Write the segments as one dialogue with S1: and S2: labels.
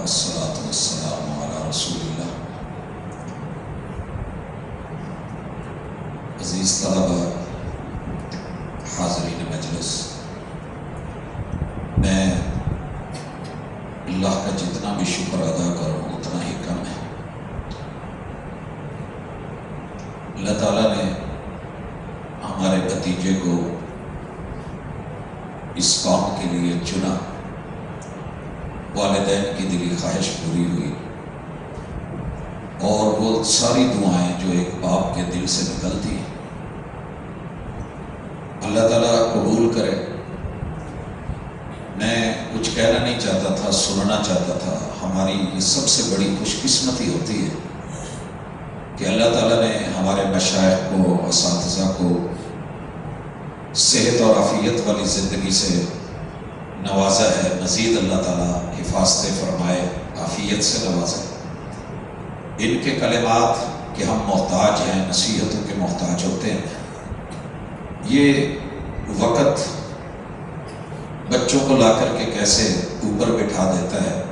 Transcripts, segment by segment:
S1: والصلاة والسلام على رسول اللہ۔ عزیز طلبہ، حاضرین مجلس، میں اللہ کا جتنا بھی شکر ادا کروں اتنا ہی کم ہے۔ اللہ تعالیٰ نے ہمارے بھتیجے کو اس کام کے لیے چنا، والدین کی دلی خواہش پوری ہوئی، اور وہ ساری دعائیں جو ایک باپ کے دل سے نکلتی ہیں اللہ تعالیٰ قبول کرے۔ میں کچھ کہنا نہیں چاہتا تھا، سننا چاہتا تھا۔ ہماری یہ سب سے بڑی خوش قسمتی ہوتی ہے کہ اللہ تعالیٰ نے ہمارے مشائخ کو، اساتذہ کو صحت اور عافیت والی زندگی سے نوازا ہے۔ مزید اللہ تعالیٰ حفاظت فرمائے، عافیت سے نوازا۔ ان کے کلمات کہ ہم محتاج ہیں، نصیحتوں کے محتاج ہوتے ہیں، یہ وقت بچوں کو لا کر کے کیسے اوپر بٹھا دیتا ہے،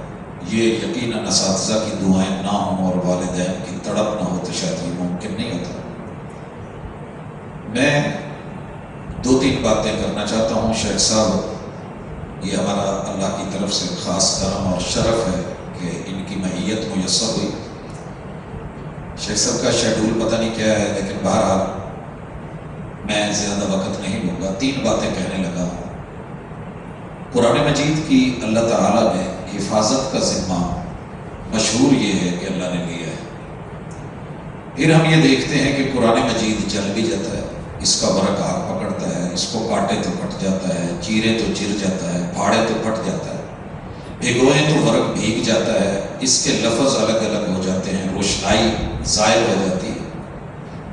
S1: یہ یقیناً اساتذہ کی دعائیں نہ ہوں اور والدین کی تڑپ نہ ہو تو شاید یہ ممکن نہیں ہوتا۔ میں دو تین باتیں کرنا چاہتا ہوں۔ شیخ صاحب، یہ ہمارا اللہ کی طرف سے خاص کرم اور شرف ہے کہ ان کی معیت میسر ہوئی۔ شیخ صاحب کا شیڈول پتہ نہیں کیا ہے، لیکن بہرحال میں زیادہ وقت نہیں لوں گا، تین باتیں کہنے لگا ہوں۔ قرآن مجید کی اللہ تعالیٰ نے حفاظت کا ذمہ مشہور یہ ہے کہ اللہ نے لیا ہے۔ پھر ہم یہ دیکھتے ہیں کہ قرآن مجید جل بھی جاتا ہے، اس کا ورق آگ پکڑتا ہے، اس کو کاٹے تو کٹ جاتا ہے، چیرے تو چر جاتا ہے، پھاڑے تو پھٹ جاتا ہے، بھگوئیں تو ورق بھیگ جاتا ہے، اس کے لفظ الگ الگ ہو جاتے ہیں، روشنائی زائل ہو جاتی ہے،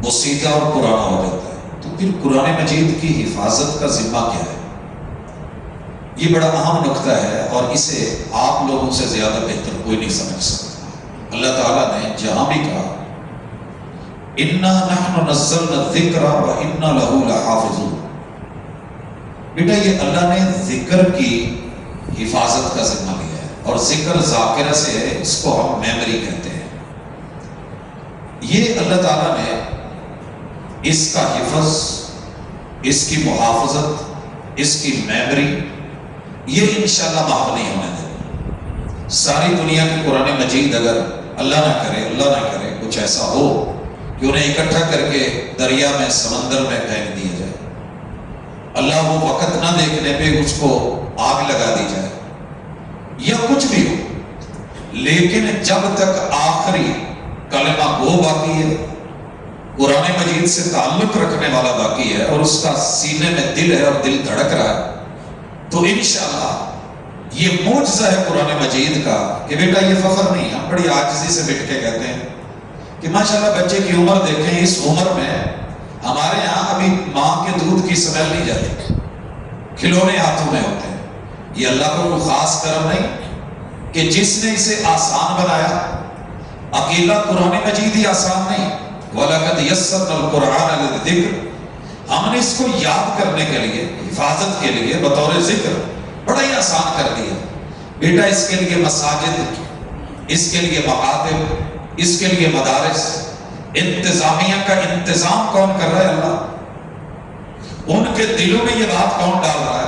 S1: بسیطہ اور پرانا ہو جاتا ہے۔ تو پھر قرآن مجید کی حفاظت کا ذمہ کیا ہے؟ یہ بڑا اہم نقطہ ہے، اور اسے آپ لوگوں سے زیادہ بہتر کوئی نہیں سمجھ سکتا۔ اللہ تعالیٰ نے جہاں بھی کہا اِنَّا نَحْنُ نَزَّلْنَا الذِّكْرَ وَإِنَّا لَهُ لَحَافِظُونَ۔ بیٹا یہ اللہ نے ذکر کی حفاظت کا ذمہ لیا ہے، اور ذکر ذاکرہ سے ہے، اس کو ہم میموری کہتے ہیں۔ یہ اللہ تعالیٰ نے اس کا حفظ، اس کی محافظت، اس کی میموری، یہ انشاءاللہ معاف نہیں ہونے دے۔ ساری دنیا کی قرآن مجید اگر اللہ نہ کرے کچھ ایسا ہو کہ انہیں اکٹھا کر کے دریا میں، سمندر میں پھینک دیا جائے، اللہ وہ وقت نہ دیکھنے پہ اس کو آگ لگا دی جائے یا کچھ بھی ہو، لیکن جب تک آخری کلمہ گو باقی ہے، قرآن مجید سے تعلق رکھنے والا باقی ہے، اور اس کا سینے میں دل ہے اور دل دھڑک رہا ہے، تو انشاءاللہ یہ معجزہ ہے قرآن مجید کا کہ بیٹا یہ فخر نہیں، ہم بڑی عاجزی سے بیٹھ کے کہتے ہیں کہ ماشاءاللہ بچے کی عمر دیکھیں، اس عمر میں ہمارے یہاں ابھی ماں کے دودھ کی سمیل نہیں جاتی، کھلونے ہاتھوں میں ہوتے ہیں۔ یہ اللہ کو کوئی خاص کرم نہیں کہ جس نے اسے آسان بنایا؟ اکیلا قرآن مجید ہی آسان نہیں، وَلَقَدْ يَسَّرْنَا الْقُرْآنَ لِلذِّكْرِ، ہم نے اس کو یاد کرنے کے لیے، حفاظت کے لیے بطور ذکر بڑا ہی آسان کر دیا۔ بیٹا اس کے لیے مساجد، اس کے لیے مکاتب، اس کے لیے مدارس، انتظامیہ کا انتظام کون کر رہا ہے؟ اللہ۔ ان کے دلوں میں یہ بات کون ڈال رہا ہے؟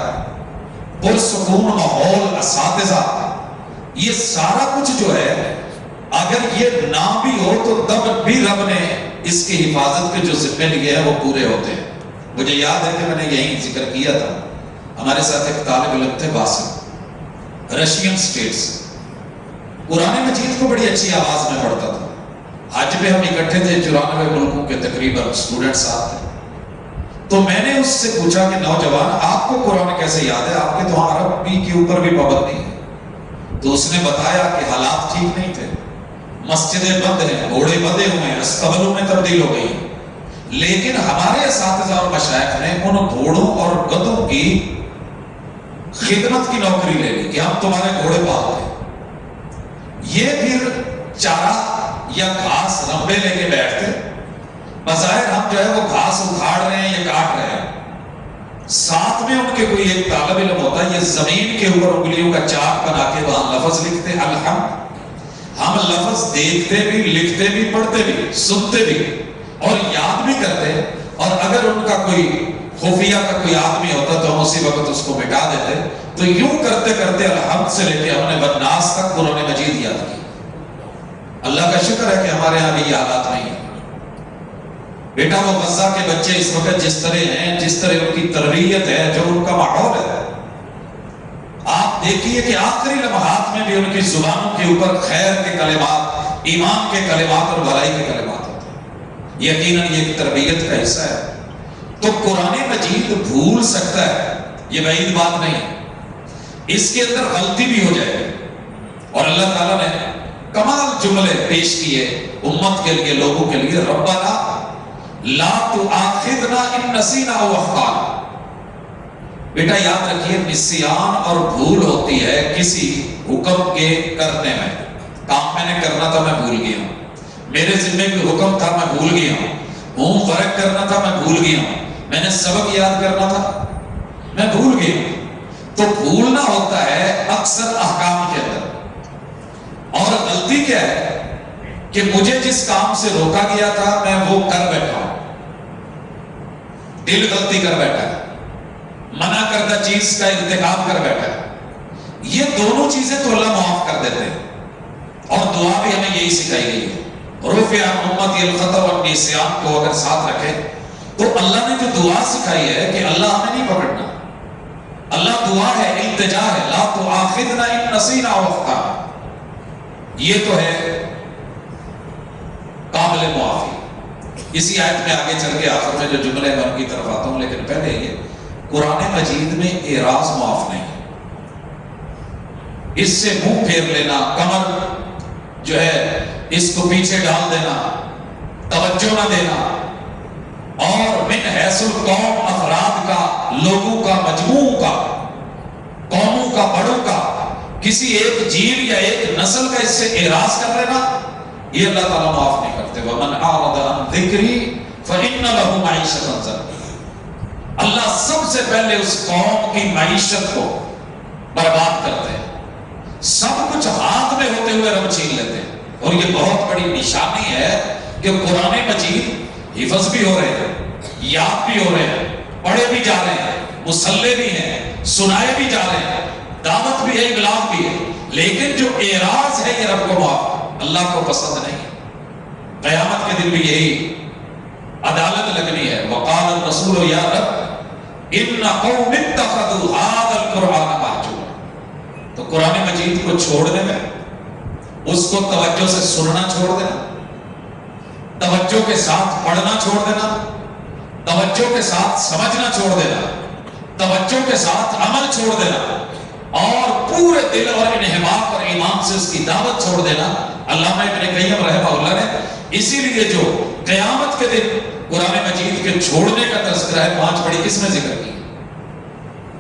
S1: پرسکون ماحول، اساتذہ، یہ سارا کچھ جو ہے، اگر یہ نہ بھی ہو تو تب بھی رب نے اس کی حفاظت کے جو ذمے لیے ہیں وہ پورے ہوتے ہیں۔ مجھے یاد ہے کہ میں نے یہی ذکر کیا تھا، ہمارے ساتھ ایک طالب علم تھے باسم، رشین اسٹیٹ سے، قرآن مجید کو بڑی اچھی آواز میں پڑھتا تھا۔ حج پہ ہم اکٹھے تھے، 94 ملکوں کے تقریباً اسٹوڈنٹ ساتھ تھے، تو میں نے اس سے پوچھا کہ نوجوان آپ کو قرآن کیسے یاد ہے؟ آپ کے تو عربی کے اوپر بھی پابندی ہے۔ تو اس نے بتایا کہ حالات ٹھیک نہیں تھے، مسجدیں بند ہیں، گھوڑے بندے ہوئے ہیں، استبلوں میں تبدیل ہو گئی ہیں، لیکن ہمارے اساتذہ اور مشائخ نے ان گھوڑوں اور گدھوں کی خدمت کی نوکری لے لی کہ ہم تمہارے گھوڑے پالتے ہیں۔ یہ پھر چارہ یا گھاس رمبے لے کے بیٹھتے، بظاہر ہم جو ہے وہ گھاس اکھاڑ رہے ہیں یا کاٹ رہے ہیں، ساتھ میں ان کے کوئی ایک طالب علم ہوتا ہے، یہ زمین کے اوپر انگلیوں کا چاک بنا کے وہاں لفظ لکھتے الحمد. ہم لفظ دیکھتے بھی، لکھتے بھی، پڑھتے بھی، سنتے بھی اور یاد بھی کرتے. اور اگر ان کا کوئی خفیہ کا کوئی آدمی ہوتا تو ہم اسی وقت اس کو مٹا دیتے. تو یوں کرتے کرتے الحمد سے لے کے ہم نے والناس تک قرآن مجید یاد کی. اللہ کا شکر ہے کہ ہمارے یہاں بھی یہ حالات نہیں ہیں. بیٹا وہ غزہ کے بچے اس وقت جس طرح ہیں، جس طرح ان کی تربیت ہے، جو ان کا ماحول ہے، آپ دیکھیے کہ آخری لمحات میں بھی ان کی زبانوں کے اوپر خیر کے کلمات، ایمان کے کلمات اور بھلائی کے کلمات ہوتے ہیں. یقیناً یہ ایک تربیت کا حصہ ہے. تو قرآن مجید بھول سکتا ہے، یہ بعید بات نہیں. اس کے اندر غلطی بھی ہو جائے گی. اور اللہ تعالیٰ نے کمال جملے پیش کیے امت کے لیے، لوگوں کے لیے. ربنا لا تؤاخذنا ان نسینا او اخطانا. بیٹا یاد رکھیے، نسیان اور بھول ہوتی ہے کسی حکم کے کرنے میں. کام میں نے کرنا تھا، میں بھول گیا ہوں. میرے ذمہ کوئی حکم تھا، میں بھول گیا ہوں. ہوم ورک کرنا تھا، میں بھول گیا ہوں. میں نے سبق یاد کرنا تھا، میں بھول گیا ہوں. تو بھولنا ہوتا ہے اکثر احکام کے اندر. اور غلطی کیا ہے کہ مجھے جس کام سے روکا گیا تھا میں وہ کر بیٹھا ہوں. دل غلطی کر بیٹھا ہے، منع کردہ چیز کا ارتکاب کر بیٹھا ہے. یہ دونوں چیزیں تو اللہ معاف کر دیتے ہیں. اور دعا بھی ہمیں یہی سکھائی گئی ہے. رفع عن امتی الخطأ والنسیان کو اگر ساتھ رکھے تو اللہ نے جو دعا سکھائی ہے کہ اللہ ہمیں نہیں پکڑنا. اللہ دعا ہے، التجا ہے، لا تؤاخذنا ان نسینا او اخطانا. یہ تو ہے قابل معافی. اسی آیت میں آگے چل کے آخر میں جو جملے میں ان کی طرف آتا ہوں، لیکن پہلے یہ قرآن مجید میں اعراض معاف نہیں ہے. اس سے منہ پھیر لینا، کمر جو ہے اس کو پیچھے ڈال دینا، توجہ نہ دینا، اور من حیث القوم افراد کا، لوگوں کا، مجموع کا، قوموں کا، بڑوں کا، کسی ایک جیل یا ایک نسل کا اس سے اعراض کر لینا، یہ اللہ تعالیٰ معاف نہیں کرتے. وَمَنْ أَعْرَضَ عَنْ ذِكْرِي فَإِنَّ لَهُ مَعِيشَةً ضَنكًا. اللہ سب سے پہلے اس قوم کی معیشت کو برباد کرتے ہیں. سب کچھ ہاتھ میں ہوتے ہوئے رب چھین لیتے ہیں. اور یہ بہت بڑی نشانی ہے کہ قرآن مجید حفظ بھی ہو رہے ہیں، یاد بھی ہو رہے ہیں، پڑھے بھی جا رہے ہیں، مسلح بھی ہیں، سنائے بھی جا رہے ہیں، دعوت بھی ہے، ابلاغ بھی ہے. لیکن جو اعراض ہے یہ رب کو معاف، اللہ کو پسند نہیں. قیامت کے دن بھی یہی عدالت لگنی ہے. وقال الرسول یا رب ان قوم اتخذوا هذا القرآن مهجورا. تو قرآن مجید کو چھوڑنے میں، اس کو توجہ سے سننا چھوڑ دینا، توجہ کے ساتھ پڑھنا چھوڑ دینا، توجہ کے ساتھ سمجھنا چھوڑ دینا، توجہ کے ساتھ عمل چھوڑ دینا، اور پورے دل اور انہماک اور ایمان سے اس کی دعوت چھوڑ دینا. علامہ ابن قیم رحمہ اللہ نے اسی لیے جو قیامت کے دن قرآن مجید کے چھوڑنے کا تذکرہ ہے 5 بڑی قسمیں ذکر کی.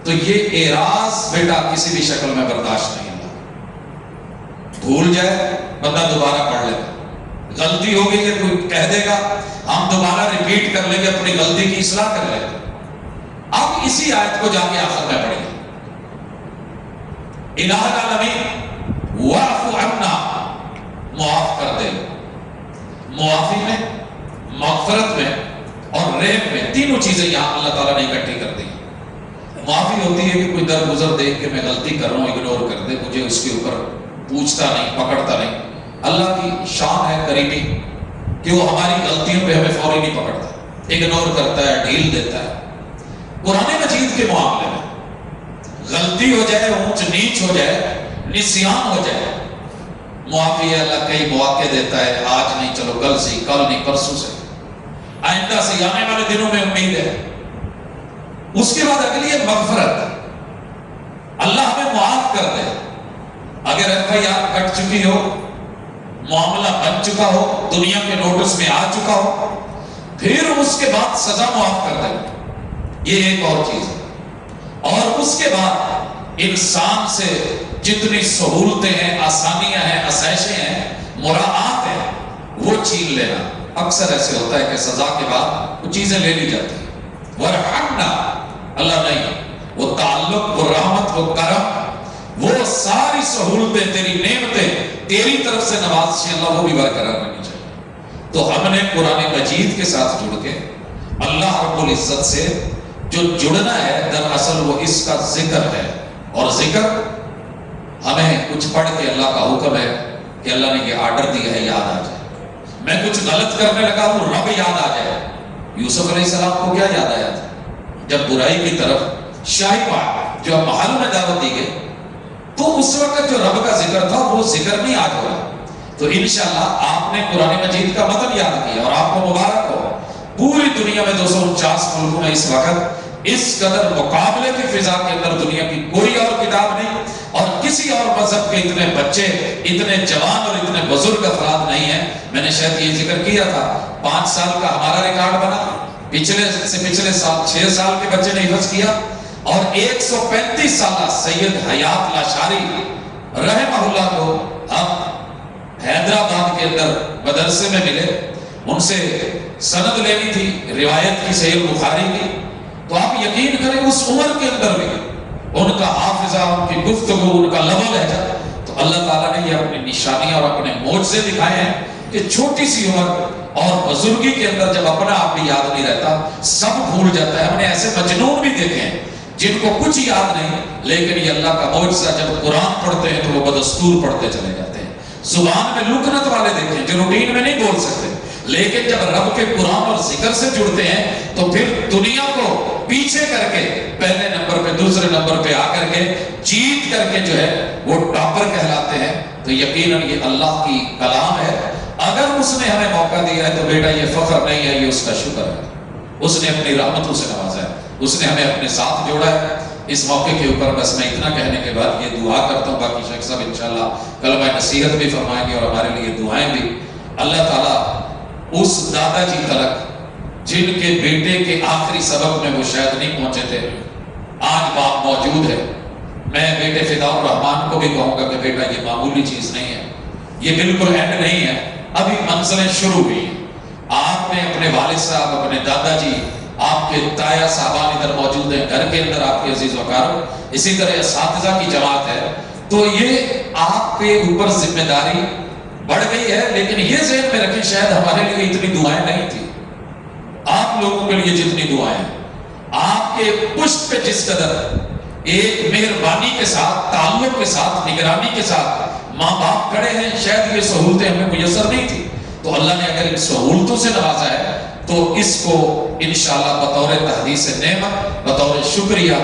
S1: تو یہ اعراض بیٹا کسی بھی شکل میں برداشت نہیں ہوتا. بھول جائے بندہ دوبارہ پڑھ لے، غلطی ہو گئی ہے کوئی کہہ دے گا، ہم دوبارہ ریپیٹ کر لیں گے، اپنی غلطی کی اصلاح کر لیں گے. اب اسی آیت کو جا کے آخر میں پڑھیں. الہ العالمین واعف عنا، معاف کر دے. معافی میں، مغفرت میں اور رحم میں، تینوں چیزیں یہاں اللہ تعالیٰ نے اکٹھی کر دی. معافی ہوتی ہے کہ کوئی درگزر دیکھ کے میں غلطی کر رہا ہوں، اگنور کر دے، مجھے اس کے اوپر پوچھتا نہیں، پکڑتا نہیں. اللہ کی شان ہے کریمی کہ وہ ہماری غلطیوں پہ ہمیں فوری نہیں پکڑتا، اگنور کرتا ہے، ڈھیل دیتا ہے. قرآن مجید کے معاملے میں غلطی ہو جائے، اونچ نیچ ہو جائے، نسیان ہو جائے، معافی ہے. اللہ کئی مواقع دیتا ہے، آج نہیں، چلو کل سے، کل نہیں پرسوں سے، آئندہ سے، آنے والے دنوں میں امید ہے. اس کے بعد اگلی ہے مغفرت. اللہ ہمیں معاف کر دے. اگر FIR کٹ چکی ہو، معاملہ بن چکا ہو، دنیا کے نوٹس میں آ چکا ہو، پھر اس کے بعد سزا معاف کر دے، یہ ایک اور چیز ہے. اور اس کے بعد انسان سے جتنی سہولتیں ہیں، آسانیاں ہیں، آسائشیں ہیں، مراعات ہیں، وہ چھین لینا. اکثر ایسے ہوتا ہے کہ سزا کے بعد وہ چیزیں لے لی جاتی ہیں. ورحمنا، اللہ نہیں، وہ تعلق، وہ رحمت، وہ کرم، وہ ساری سہولتیں، تیری نعمتیں، تیری طرف سے نوازشیں اللہ وہ بھی برقرار رکھنی چاہیے۔ تو ہم نے قرآن مجید کے ساتھ جڑ کے اللہ رب العزت سے جو جڑنا ہے، دراصل وہ اس کا ذکر ہے، اور ذکر ہمیں کچھ پڑھ کے اللہ کا حکم ہے کہ اللہ نے یہ آرڈر دیا ہے، یاد آ جائے۔ میں کچھ غلط کرنے لگا ہوں، رب یاد آ جائے۔ یوسف علیہ السلام کو کیا یاد آیا تھا؟ جب برائی کی طرف شاہی پاک جو محل میں دعوت دی گئی، تو اس وقت جو رب کا ذکر تھا وہ ذکر نہیں آج ہو رہا۔ تو انشاءاللہ آپ نے قرآن مجید کا متن یاد کیا، اور آپ کو مبارک ہو۔ پوری دنیا میں 249 ملکوں میں اس وقت اس قدر مقابلے کی فضا کے اندر دنیا کی کوئی اور کتاب نہیں، اور کسی اور مذہب کے اتنے بچے، اتنے جوان اور اتنے بزرگ افراد نہیں ہیں۔ میں نے شاید یہ ذکر کیا تھا، 5 سال کا ہمارا ریکارڈ بنا، پچھلے سال 6 سال کے بچے نے حفظ کیا، اور 135 سالہ سید حیات لاشاری رحمہ اللہ کو ہم حیدرآباد کے اندر مدرسے میں ملے، ان سے سند لینی تھی روایت کی، صحیح بخاری کی۔ تو آپ یقین کریں اس عمر کے اندر بھی ان کا حافظہ، ان کی گفتگو، ان کا لب و لہجہ، تو اللہ تعالیٰ نے یہ اپنی نشانیاں اور اپنے معجزے دکھائے ہیں کہ چھوٹی سی عمر اور بزرگی کے اندر جب اپنا آپ بھی یاد نہیں رہتا، سب بھول جاتا ہے۔ ہم نے ایسے مجنون بھی دیکھے ہیں جن کو کچھ یاد نہیں، لیکن یہ اللہ کا معجزہ، جب قرآن پڑھتے ہیں تو وہ بدستور پڑھتے چلے جاتے ہیں۔ زبان میں لکنت والے دیکھیں جو روٹین میں نہیں بول سکتے، لیکن جب رب کے قرآن اور ذکر سے جڑتے ہیں تو پھر دنیا کو پیچھے کر کے پہلے نمبر پہ، دوسرے نمبر پہ آ کر کے جیت کر کے جو ہے وہ ٹاپر کہلاتے ہیں۔ تو یقیناً یہ اللہ کی کلام ہے۔ اگر اس نے ہمیں موقع دیا ہے تو بیٹا یہ فخر نہیں ہے، یہ اس کا شکر ہے۔ اس نے اپنی رحمتوں سے نوازا ہے، اس نے ہمیں اپنے ساتھ جوڑا ہے۔ اس موقع کے اوپر بس میں اتنا کہنے کے بعد یہ دعا کرتا ہوں، باقی شیخ صاحب انشاءاللہ کلمہ نصیحت بھی فرمائیں گے اور ہمارے لیے دعائیں بھی۔ اللہ تعالیٰ اس دادا جی تلک جن کے بیٹے کے آخری سبق میں وہ شاید نہیں پہنچے تھے، آج باپ موجود ہے۔ میں بیٹے فدا الرحمان کو بھی کہوں گا کہ بیٹا یہ معمولی چیز نہیں ہے، یہ بالکل اینڈ نہیں ہے، ابھی منزلیں شروع ہوئی ہیں۔ آپ نے اپنے والد صاحب، اپنے دادا جی، آپ کے تایا صاحبان ادھر موجود ہیں گھر کے اندر، آپ کے عزیز وقارو، اسی طرح اساتذہ کی جماعت ہے۔ تو یہ آپ کے اوپر ذمہ داری بڑھ گئی ہے، لیکن یہ ذہن میں رکھیں شاید ہمارے لیے اتنی دعائیں نہیں تھی، آپ لوگوں کے لیے جتنی دعائیں، آپ کے پشت پہ جس قدر ایک مہربانی کے ساتھ، تعلق کے ساتھ، نگرانی کے ساتھ ماں باپ کھڑے ہیں، شاید یہ سہولتیں ہمیں میسر نہیں تھی۔ تو اللہ نے اگر ان سہولتوں سے نوازا ہے تو اس کو انشاءاللہ بطور تحدیث نعمت، بطور شکریہ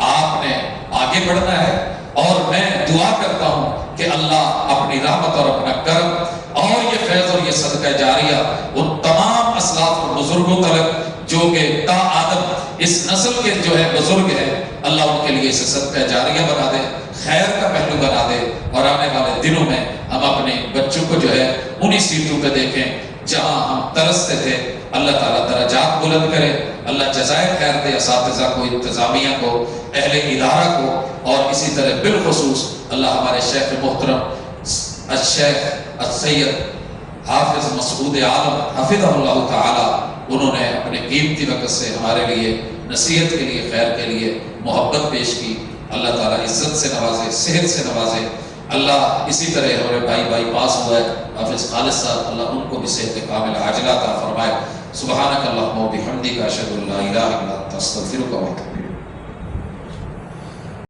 S1: آپ نے آگے بڑھنا ہے۔ اور میں دعا کرتا ہوں کہ اللہ اپنی رحمت اور اپنا کرم اور یہ فیض اور یہ صدقہ جاریہ ان تمام اسلاف اور بزرگوں تلک جو کہ تا آدم اس نسل کے جو ہے بزرگ ہیں، اللہ ان کے لیے اسے صدقہ جاریہ بنا دے، خیر کا پہلو بنا دے، اور آنے والے دنوں میں ہم اپنے بچوں کو جو ہے انہی سیٹوں پہ دیکھیں جہاں ہم ترستے تھے۔ اللہ تعالیٰ درجات بلند کرے، اللہ جزائے خیر دے اساتذہ کو، انتظامیہ کو، اہل ادارہ کو، اور اسی طرح بالخصوص اللہ ہمارے شیخ محترم الشیخ السید حافظ مسعود عالم حفظہ اللہ تعالی، انہوں نے اپنے قیمتی وقت سے ہمارے لیے نصیحت کے لیے، خیر کے لیے محبت پیش کی۔ اللہ تعالیٰ عزت سے نوازے، صحت سے نوازے۔ اللہ اسی طرح ہمارے بھائی پاس ہوا ہے حافظ خالد صاحب، اللہ ان کو بھی صحت کامل عاجلہ عطا فرمائے۔ سبحانک اللہم و بحمدک، اشہد ان لا الہ الا انت، استغفرک و اتوب الیک۔